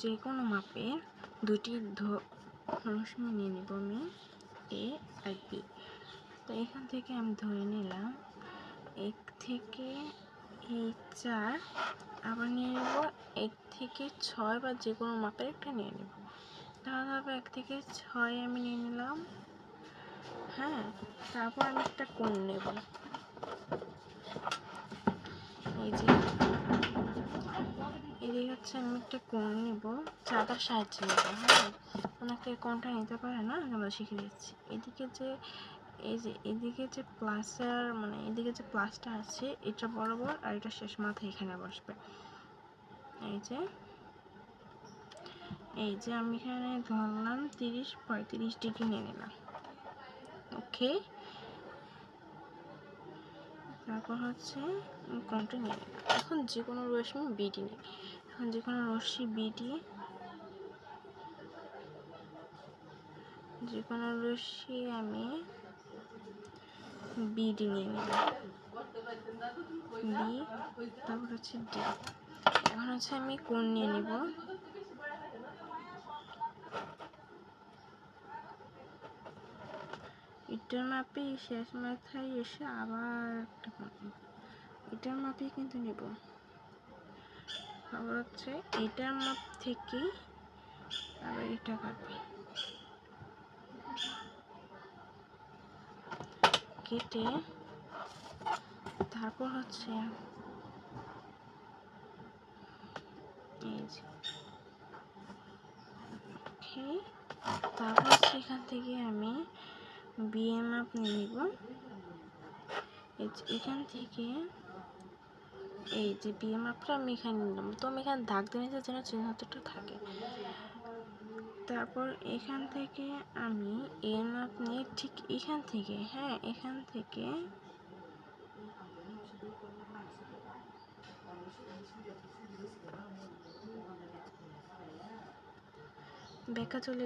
যে কোনো মাপের দুটি রশ্মি নিয়ে নেব আমি, এ আর বি। তো এখান থেকে আমি ধরে নিলাম 1 থেকে এই 4, আবার নিয়ে নেব 1 থেকে 6 বা যে কোনো মাপের একটা নিয়ে নেব। তাহলে হবে 1 থেকে 6 আমি নিয়ে নিলাম। হ্যাঁ, তারপর আমি একটা কোণ নেব। এই যে এদিকে হচ্ছে আমি একটা কোণ নেব, চাঁদার সাহায্যে নেব। হ্যাঁ, ওনাকে কোণটা নিতে পারে না, আমরা শিখে দিচ্ছি। এদিকে যে এদিকে যে প্লাসের মানে এদিকে যে প্লাসটা আছে এটা বরাবর, আর এটা শেষ মাথা এখানে বসবে। এই যে আমি এখানে ধরলাম 30-35 ডিগ্রি নিয়ে নিলাম। ওকে, তারপর হচ্ছে কোণটা নিয়ে নিলাম। এখন যে কোনো রশ্মি বিডি নেই। এখন যে কোনো রশ্মি বিডি, যে কোনো রশ্মি আমি বিডি নিয়ে নিলাম, বি, তারপর হচ্ছে ডি। এখন হচ্ছে আমি কোণ নিয়ে নিব। এটার মাপে শেষ মাথায় এসে আবার একটা কোণ, এটার মাপে কিন্তু নেব। আবার হচ্ছে এটার মাপ থেকে আবার এটা কাটবে, কেটে তারপর হচ্ছে এই যে ওকে, তারপর হচ্ছে এখান থেকে আমি বিএ মাপ নিয়ে নিব। এখান থেকে এই যে বিএ মাপটা আমি এখানে নিলাম। তো আমি এখানে দাগ দিয়ে নিতে যেন চিহ্নটা থাকে। তারপর এখান থেকে আমি এ মাপ নিয়ে ঠিক এখান থেকে, হ্যাঁ এখান থেকে ব্যাখ্যা চলে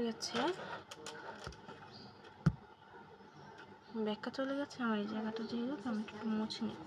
গেছে আমার এই জায়গাটা, যেহেতু আমি একটু মুছে নিই।